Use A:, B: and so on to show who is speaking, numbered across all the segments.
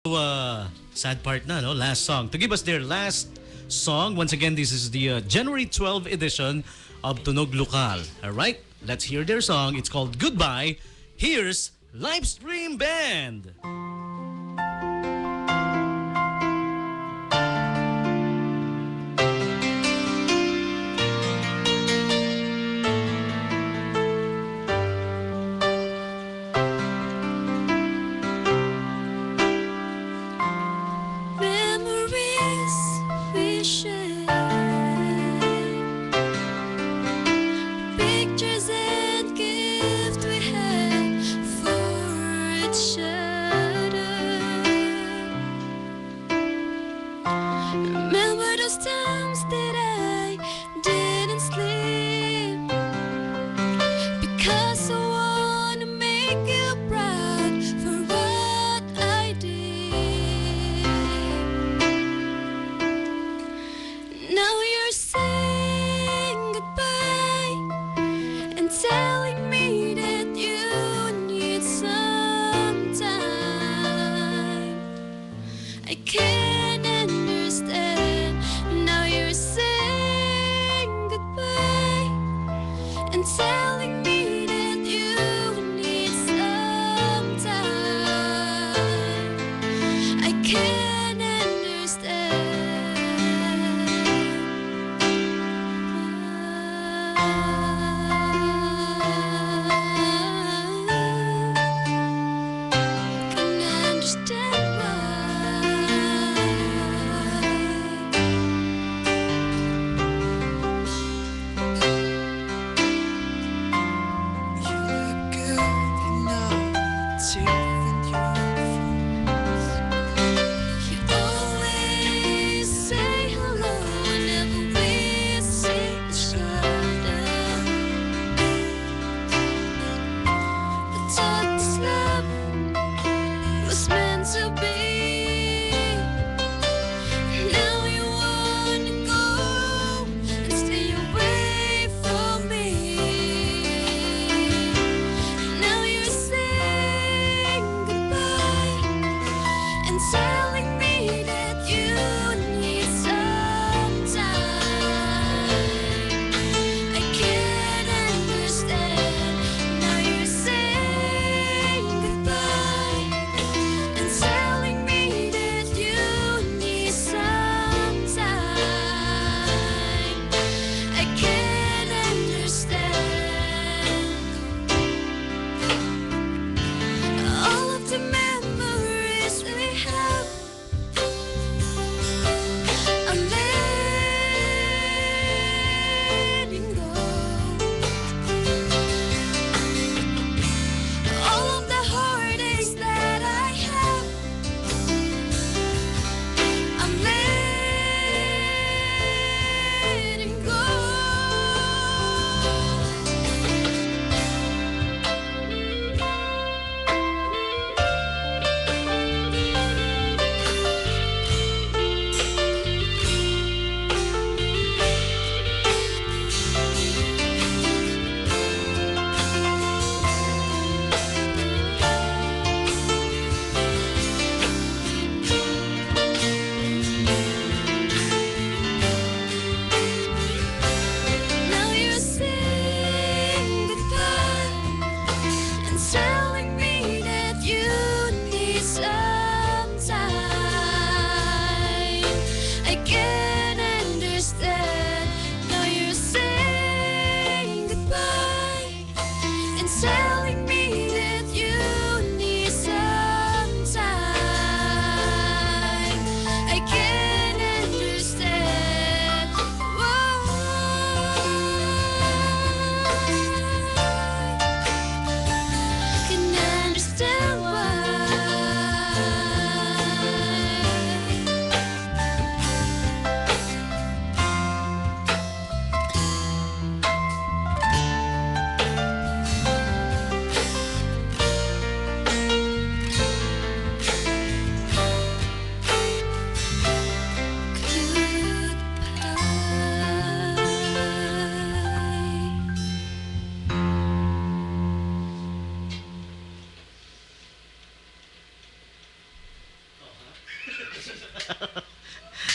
A: Sad part na, no? Last song. To give us their last song, once again, this is the January 12 edition of Tunog Lokal. All right? Let's hear their song. It's called Goodbye. Here's Livestream Band.
B: Remember those times that I didn't sleep because I wanna make you proud for what I did. Now you're saying goodbye and telling me that you need some time. I can't understand. Now you're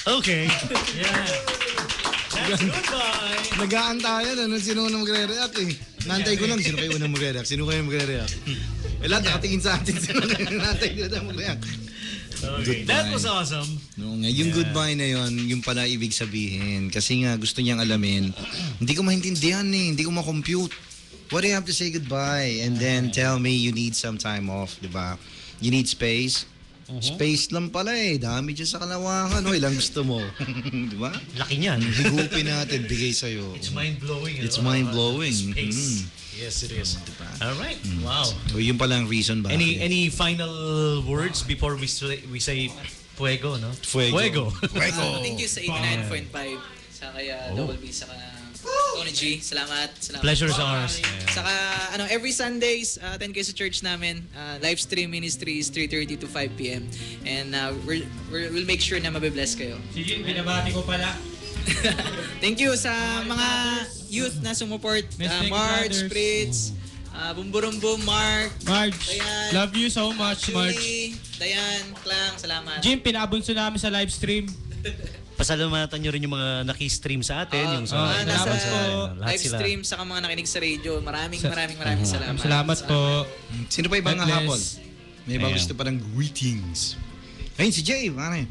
A: Okay. Yeah. That's goodbye.
C: Nag-aantayan, ano, sino unang magre-react eh. Nantay ko lang, sino kayo unang magre-react? Sino kayo magre-react? Eh, lahat nakatingin sa atin, sino kayo nantay ko na mag-react?
A: Okay. That was awesome.
C: No, nga, yung goodbye na yon, yung pala ibig sabihin. Kasi nga gusto niyang alamin, hindi ko maintindihan eh, hindi ko ma-compute. What do you have to say goodbye? And then tell me you need some time off, di ba? You need space. Space lang pala eh. Dami dyan sa Kalawakan. No? Ilang gusto mo. Di ba?
A: Laki niyan.
C: Higupin natin, bigay sa'yo.
A: It's mind-blowing.
C: It's mind-blowing.
A: Space. Yes, it is.
C: Diba?
A: All right. Wow.
C: So, yun pala ang reason ba?
A: Any final words before we say fuego, no?
C: Fuego.
D: Thank you sa 89.5 sa kaya Double B sa Tony G. Salamat.
A: Pleasure is ours.
D: Saka every Sundays attend kayo sa church namin. Live stream ministry is 3:30 to 5 p.m. And we'll make sure na mabe-bless kayo.
E: Sige, binabati ko pala.
D: Thank you sa mga youth na sumuport. Marge,
E: Brothers.
D: Fritz, Bumburumbum, Mark,
E: Marge,
D: Dayan,
E: love you so much, Marge.
D: Julie, Dayan, Klang, salamat.
E: Jim, pinabunso namin sa live stream.
A: Pasalamatan nyo rin yung mga naki-stream sa atin. Yung sa,
D: nasa
A: lahat
D: live
A: sila.
D: stream sa mga nakinig sa radio. Maraming salamat.
E: Salamat po.
C: Sino pa ibang
E: God bless.
C: habol? May iba
A: Ayan.
C: gusto pa ng greetings. Ayun si Jay, pare.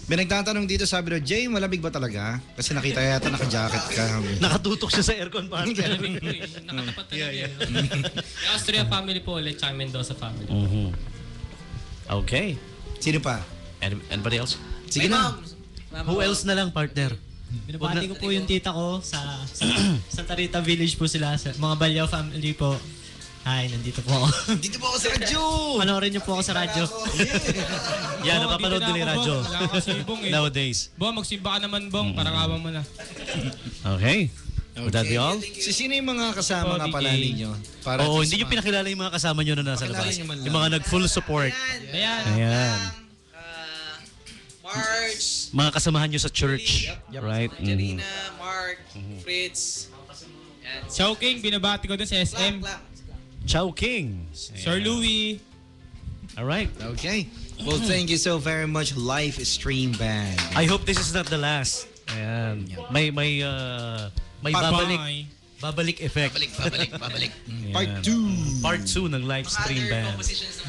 C: May nagtatanong dito, sabi daw, Jay, malamig ba talaga? Kasi nakita yata naka-jacket ka.
A: Nakatutok siya sa aircon pa.
F: Nakatapat talaga yun. Yung Austria family po ulit, tsaka Mendoza family.
A: Okay.
C: Sino pa?
A: Anybody else?
C: Sige na.
A: Who else na lang, partner?
G: Binabati ko po yung tita ko sa Santa Rita Village po sila, sa mga Balyaw family po. Hi, nandito po ako.
C: Dito po ako sa radyo!
G: Panoorin niyo po ako sa radyo.
A: Yan,
E: Bong,
A: napapanood
E: dito na
A: nila yung
E: ako,
A: radyo.
E: Bong. Wala ka kasi, Bong, eh.
A: Nowadays.
E: Bong, magsimba ka naman, Bong. Parang awa mo na.
A: Okay. Would that be all?
C: Si sino yung mga kasama nga pala
E: DJ.
C: ninyo? Para
A: Oo,
C: at least
A: hindi nyo pinakilala yung mga kasama nyo na nasa
C: Pakilala
A: labas.
C: nyo man lang.
A: Yung mga nag-full support.
E: Ayan.
A: Ayan.
D: Marge,
A: Mga kasamahan nyo sa church. Right?
D: Janina, Mark, Fritz, yan.
E: Chowking, binabati ko dun sa SM.
D: Klang.
A: Chow King.
E: Sir Louie.
A: Alright.
C: Okay. Well, thank you so very much, Live Stream Band.
A: I hope this is not the last. Ayan. May babalik.
E: Bye.
A: Babalik effect.
C: Babalik.
A: Ayan.
C: Part 2.
A: Part 2 ng live stream band.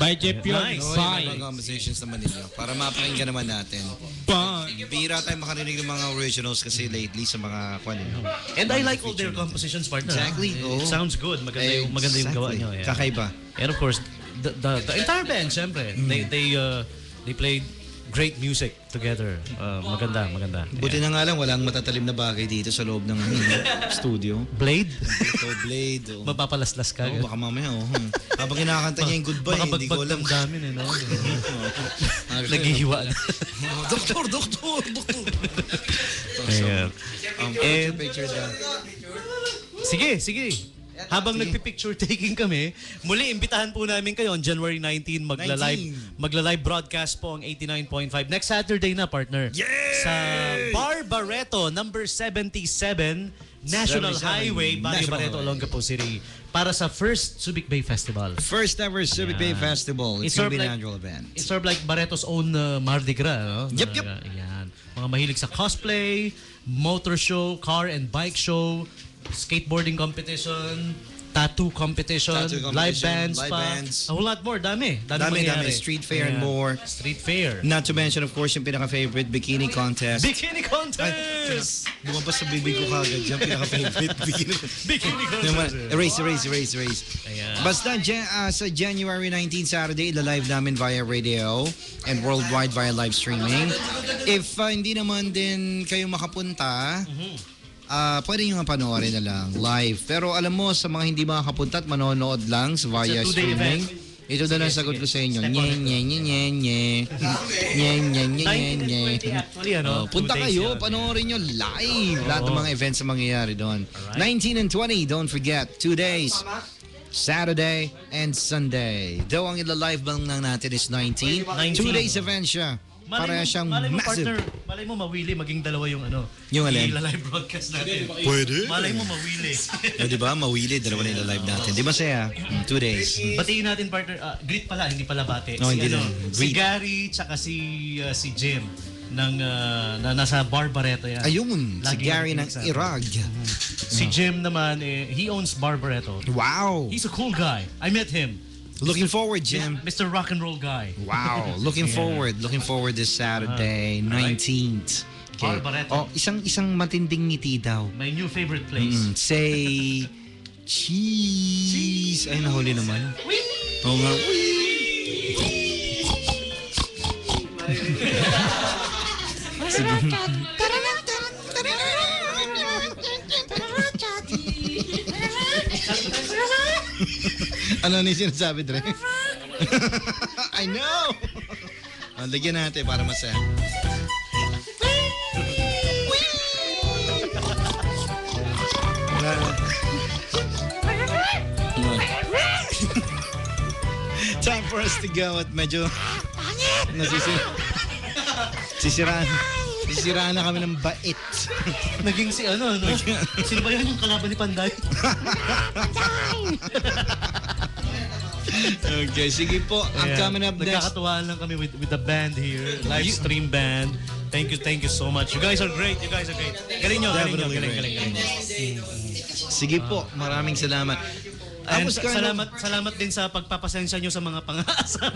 E: By Jeff yun.
A: Nice.
E: Bye.
C: Mga conversations naman ninyo para mapakinggan naman natin.
E: Bye.
C: Bira tayo makarinig ng mga originals kasi lately sa mga kwan.
A: And I like all their compositions, partner.
C: Exactly.
A: It
C: Oo.
A: sounds good. Maganda yung gawa nyo. Yeah.
C: Kakaiba.
A: And of course, the entire band, syempre, they played great music together. Maganda.
C: Buti na nga lang, walang matatalim na bagay dito sa loob ng studio.
A: Blade?
C: Ito, Blade. Oh.
A: Mapapalaslas ka.
C: Baka mamaya, habang kinakanta niya yung goodbye,
A: Baka
C: hindi ko
A: bagbag
C: alam.
A: damdamin eh, no? Naghihiwa na.
C: Doktor!
A: Ayan.
C: Picture down.
A: Sige. Habang nagpi-picture taking kami, muli imbitahan po namin kayo on January 19 magla-live broadcast po ang 89.5 next Saturday na, partner. Sa Bar Barreto number 77 National
C: 77,
A: Highway, Barrio
C: National
A: Barreto,
C: Highway.
A: Olongapo City para sa first Subic Bay Festival.
C: First ever Subic Bay Festival. It's
A: It's
C: gonna
A: sort
C: be
A: of
C: an
A: like-
C: annual event.
A: It's sort of like Barreto's own Mardi Gras, no?
C: Yep.
A: Ayan. Mga mahilig sa cosplay, motor show, car and bike show, skateboarding competition, tattoo competition, live bands
C: live
A: pa.
C: bands.
A: A whole lot more. Dami
C: Dami.
A: mangyayari.
C: Street fair and
A: Ayan.
C: more.
A: Street fair.
C: Not to mention, of course, yung pinaka-favorite bikini contest.
A: Bikini contest!
C: Lumabas sa bibig ko kagad dyan, pinaka-favorite bikini.
A: Bikini
C: Naman,
A: contest.
C: Erase.
A: Ayan.
C: Basta sa January 19 Saturday, live namin via radio and worldwide via live streaming. If hindi naman din kayo makapunta, pwede nyo nga panoorin na lang live. Pero alam mo, sa mga hindi makakapunta at manonood lang via
A: It's a two-day
C: streaming,
A: event.
C: ito na lang sagot ko sa inyo.
A: Step on it.
C: Nye.
A: Actually, ano?
C: Punta
A: 2 days
C: kayo,
A: yun.
C: panoorin nyo live. Lahat ng mga events na mangyayari doon. 19 and 20, don't forget, 2 days. Saturday and Sunday. Though ang ila-live bang lang natin is 19. 2 days event siya. Pareha siyang
A: malay mo,
C: massive.
A: partner, malay mo mawili, maging dalawa yung ano.
C: Yung alin?
A: Live broadcast natin.
C: Pwede.
A: Malay mo mawili.
C: Di ba? Mawili, dalawa na yung live natin. Di ba saya? 2 days.
A: Batiin natin, partner. Greet pala, hindi pala bate.
C: No, hindi lang.
A: Si
C: Greet.
A: Gary, tsaka si Jim ng na nasa Barbareto yan.
C: Ayun, si
A: Lagi
C: Gary ng
A: nakikinig sa atin.
C: Irag.
A: Si Jim naman, he owns Barbareto.
C: Wow.
A: He's a cool guy. I met him.
C: Looking forward, Jim.
A: Mr. Rock and Roll guy.
C: Wow. Looking forward. Looking forward this Saturday, 19th. Okay.
A: Barbareto.
C: Oh, isang matinding ngiti daw.
A: My new favorite place.
C: Say cheese. Ay, nahuli naman. Oo nga. Ano na yung sinasabi, Dre? I know! Lagyan natin para masaya. Time for us to go at medyo sisiraan na kami ng bait.
A: Naging si ano, no? Sino ba yan yung kalaban ni Panday?
C: Okay, sige po. I'm coming up next.
A: Nagkakatuwaan lang kami with the band here. Live stream band. Thank you so much. You guys are great. Galing nyo. Galing.
C: Sige po, maraming salamat.
A: And salamat din sa pagpapasensya nyo sa mga pang-aasar.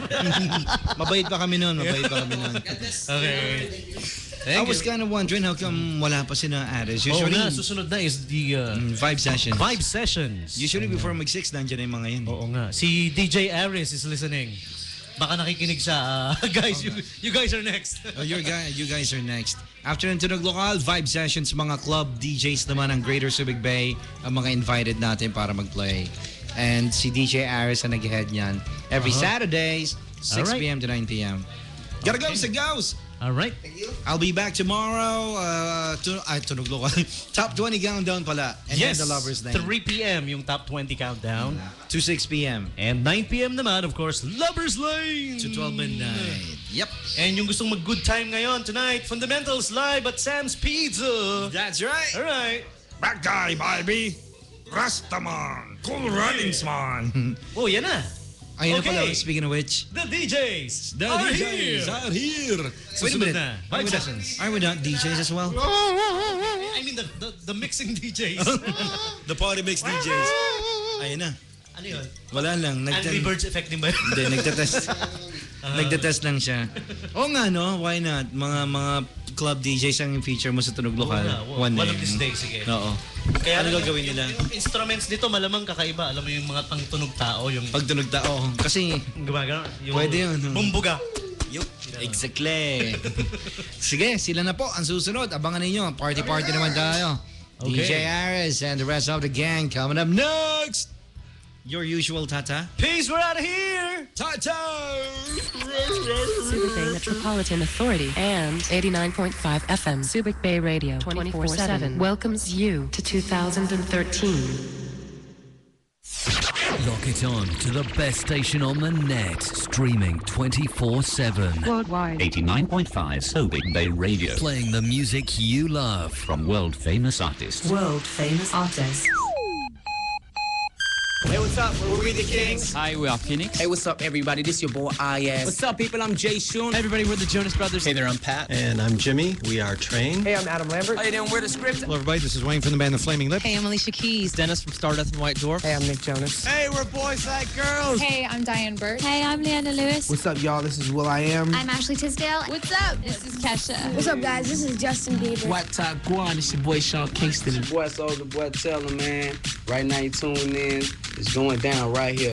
C: Mabait pa kami noon.
A: Okay.
C: I was kind of wondering how come wala pa sila Aris. Usually,
A: susunod na is the
C: Vibe Sessions.
A: Vibe Sessions.
C: Usually before mag-6, nandiyan na yung mga yun.
A: Oo nga. Si DJ Aris is listening. Baka nakikinig siya. Guys, you guys are next.
C: You guys are next. After ng Tunog Lokal, Vibe Sessions, mga club DJs naman ng Greater Subic Bay, ang mga invited natin para mag-play. And si DJ Aris ang nag-head niyan. Every Saturdays, 6 p.m. to 9 p.m. Gotta go, Sigaws!
A: Alright.
C: I'll be back tomorrow. Tunog Lokal. Top 20 countdown pala. And
A: Yes,
C: then the Lover's Lane.
A: 3 p.m. yung top 20 countdown.
C: To 6 p.m.
A: And 9 p.m. naman, of course, Lover's Lane!
C: To 12 midnight. Yep.
A: And yung gustong mag-good time ngayon tonight, Fundamentals live at Sam's Pizza.
C: That's right.
A: Alright.
C: Back guy, baby. Rastaman. Cool Runnings man.
A: Oh, yan na.
C: Ayun
A: Okay.
C: na pala, speaking of which.
A: The DJs
C: The
A: are
C: DJs
A: here.
C: are here.
A: Wait a minute.
C: Are
A: Vibe
C: we
A: sessions.
C: Are we not DJs as well?
A: I mean the mixing DJs.
C: The party mix DJs. Ayun na.
A: Ano yun?
C: Wala lang.
A: Angry Birds effect din ba yun?
C: Hindi, nagtatest. Nagtatest lang siya. Oo nga, no? Why not? Mga club DJs ang feature mo sa Tunog Lokal.
A: One of these days, sige.
C: Oo.
A: Kaya
C: Ano gagawin nila?
A: Yung instruments dito malamang kakaiba. Alam mo yung mga pangtunog tao, yung
C: Pagtunog tao. Kasi,
A: gumagano, yung
C: Pwede yun.
A: bumbuga.
C: exactly. Sige, sila na po ang susunod. Abangan ninyo. Party naman tayo.
A: Okay.
C: DJ Aris and the rest of the gang coming up next. Your usual Tata.
A: Peace, we're out of here!
C: Tata!
H: Subic Bay Metropolitan Authority and 89.5 FM Subic Bay Radio 24/7 welcomes you to 2013.
I: Lock it on to the best station on the net, streaming 24/7.
H: Worldwide.
J: 89.5 Subic Bay Radio.
I: Playing the music you love.
J: From world famous artists.
H: World famous artists.
K: Hey, what's up? We're We The Kings.
L: Hi, we are Phoenix.
K: Hey, what's up, everybody? This your boy, IS. What's up, people? I'm Jay Shun.
L: Hey, everybody, we're the Jonas Brothers.
M: Hey there, I'm Pat. And I'm Jimmy. We are Train.
K: Hey, I'm Adam Lambert. Hey, then we're The Script.
M: Hello, everybody. This is Wayne from the band The Flaming Lips.
H: Hey, I'm Alicia Keys.
L: Dennis from Stardust and White Dwarf.
K: Hey, I'm Nick Jonas.
M: Hey, we're Boys Like Girls.
B: Hey, I'm Diane Burt. Hey, I'm Leanna Lewis.
K: What's up, y'all? This is Will I Am.
B: I'm Ashley Tisdale. What's up? This is Kesha.
N: What's up, guys? This is Justin Bieber.
K: What Top Guan? It's your boy Sean Kingston.
O: Boy, Soldier Boy, tell him, man. Right now, you tuning in. It's going down right here.